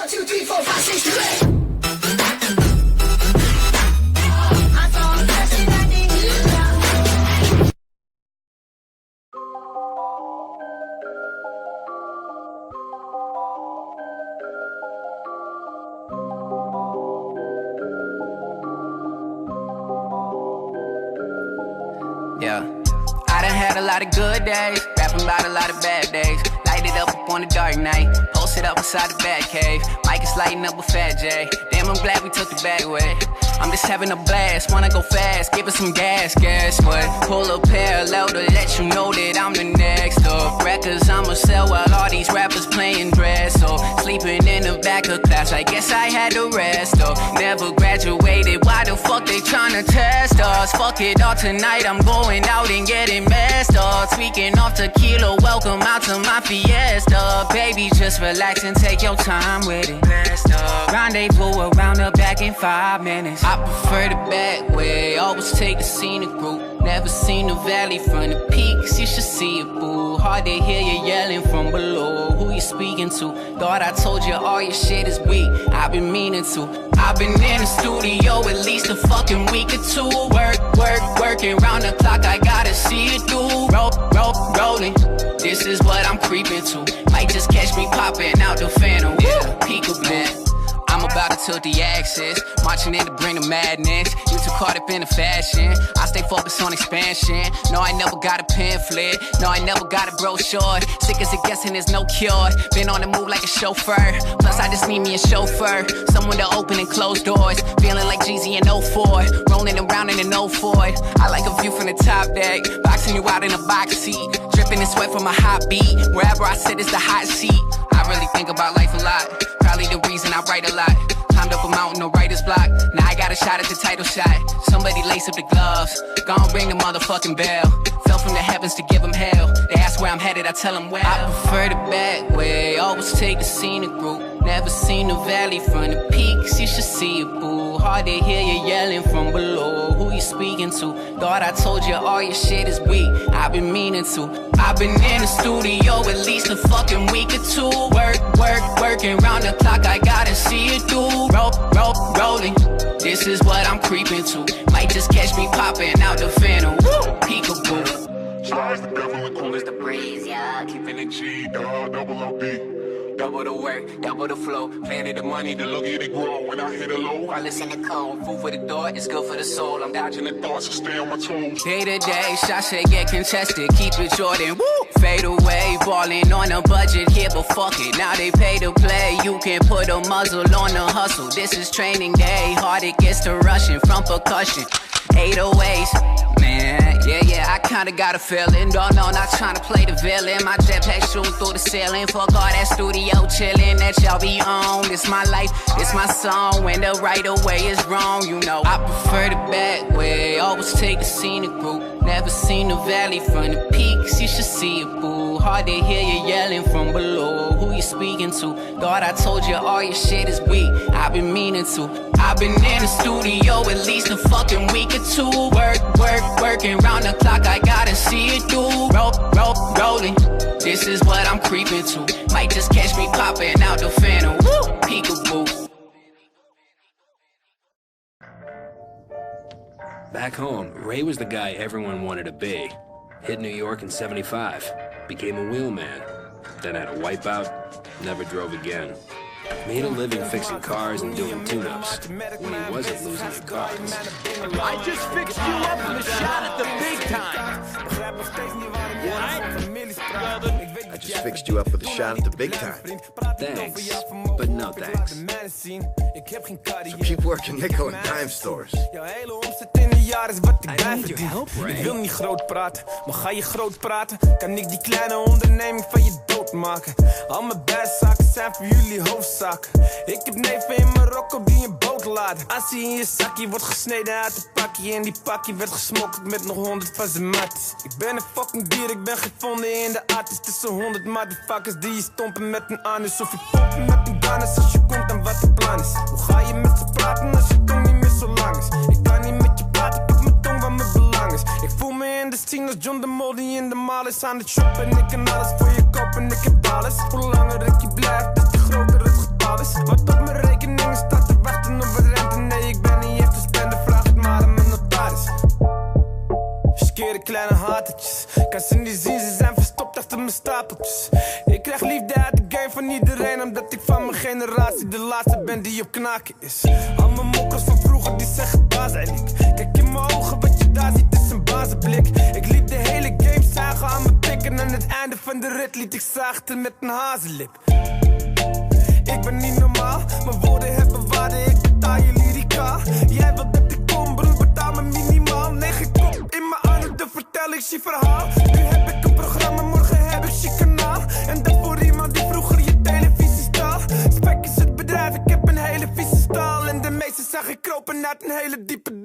1, 2, 3, 4, 5, 6, 7, 8. Yeah, I done had a lot of good days, rapping about a lot of bad days. Light it up on the dark night, post it up inside the bad cave. Mike is lighting up with Fat J. Damn, I'm glad we took the bad way. I'm just having a blast, wanna go fast, give it some gas, what? Pull a parallel to let you know that I'm the next up. Records I'ma sell while all these rappers playing dress up. Sleeping in the back of class, I guess I had to rest up. Never graduated, why the fuck they tryna test us? Fuck it all tonight, I'm going out and getting messed up. Tweaking off tequila, welcome out to my fiesta. Baby, just relax and take your time with it. Rendezvous around the back in 5 minutes. I prefer the back way, always take the scenic route. Never seen the valley from the peaks, you should see it, boo. Hard to hear you yelling from below. Who you speaking to? Thought I told you all your shit is weak, I've been meaning to. I've been in the studio at least a fucking week or two. Working round the clock, I gotta see it through. Rolling, this is what I'm creeping to. Might just catch me popping out the phantom, yeah, peekaboo. I'm about to tilt the axis, marching in to bring the madness. You too caught up in the fashion, I stay focused on expansion. No, I never got a pamphlet, no, I never got a brochure. Sick as a guessing, there's no cure. Been on the move like a chauffeur, plus I just need me a chauffeur. Someone to open and close doors, feeling like Jeezy in 04. Rolling around in an 04. I like a view from the top deck, boxing you out in a box seat. Dripping in sweat from a hot beat, wherever I sit is the hot seat. I really think about life a lot, probably the reason I write a lot. Climbed up a mountain, no writer's block. Now I got a shot at the title shot. Somebody lace up the gloves, gon' ring the motherfucking bell. Fell from the heavens to give them hell. They ask where I'm headed, I tell them well. I prefer the back way, always take the scenic route. Never seen the valley from the peaks, you should see it, boo. Hard to hear you yelling from below. Who you speaking to? Thought I told you all your shit is weak, I've been meaning to. I've been in the studio at least a fucking week or two. Working round the clock, I gotta see it through. Rolling, this is what I'm creeping to. Might just catch me popping out the phantom, woo, peekaboo. Slides the devil and cool as the Breeze, yeah. keeping it G, dog, double OD. Double the work, double the flow. Planted the money to look at it grow. When I hit a low, I listen to code. Food for the door, it's good for the soul. I'm dodging the thoughts, so stay on my toes. day to day, shots say get contested. Keep it Jordan, woo. Fade away, balling on a budget here, but fuck it. Now they pay to play. You can put a muzzle on the hustle. This is training day. Hard it gets to rushing from percussion. 808s, man, yeah, I kinda got a feeling. No, not tryna play the villain. My jetpack shooting through the ceiling. Fuck all that studio chillin' that y'all be on. This my life, this my song. When the right away is wrong, you know I prefer the back way, always take the scenic route. Never seen the valley from the peaks, you should see it, boo. Hard to hear you yelling from below. Who you speaking to? Thought I told you all your shit is weak, I've been meaning to. I've been in the studio at least a fucking week or two. Working round the clock, I gotta see it through. Rolling, this is what I'm creeping to. Might just catch me popping out the phantom, woo, peekaboo. Back home, Ray was the guy everyone wanted to be. Hit New York in '75, became a wheelman, then had a wipeout, never drove again. Made a living fixing cars and doing tune-ups when he wasn't losing at cards. I just fixed you up in the shot at the big time. I just fixed you up with a shot at the big time. Thanks, but no thanks. So keep working nickel and dime stores. I need your help, Ray. Ik wil niet groot praten, maar ga je groot praten, kan ik die kleine onderneming van je doodmaken. Al mijn bijzaken zijn voor jullie hoofdzaken. Ik heb neven in Marokko die een boot laden. Assie in je zakje wordt gesneden uit de pakje. En die pakje werd gesmokkeld met nog 100 van zijn matties. Ik ben een fucking dier, ik ben gevonden in de artist. Tussen 100 motherfuckers die je stompen met een anus. Of je poppen met een ganus als je komt en wat de plan is. Hoe ga je met ze praten als je tong niet meer zo lang is? Ik kan niet met je praten, ik heb mijn tong wat mijn belang is. Ik voel me in de scene als John de Mol die in de mal is aan het shoppen. En ik kan alles voor je kopen en ik heb alles. Hoe langer ik je blijft, des te groter het getal is. Wat een van iedereen, omdat ik van mijn generatie de laatste ben die op knaken is. Al mijn mokkers van vroeger die zeggen baas en ik. Kijk in mijn ogen, wat je daar ziet is een bazenblik. Ik liet de hele game zagen aan mijn pik en aan het einde van de rit liet ik zachten met een hazenlip. Ik ben niet normaal, mijn woorden hebben waarde, ik betaal je lyrica. Jij wilt dat ik kom, broer, betaal me minimaal. 9 kop in mijn armen, dan vertel ik je verhaal. Nu heb ik een programma, morgen heb ik je kanaal. En dat voor iemand die vroeger je televisie stal. Spek is het bedrijf, ik heb een hele vieze stal. En de meesten zag ik kropen uit een hele diepe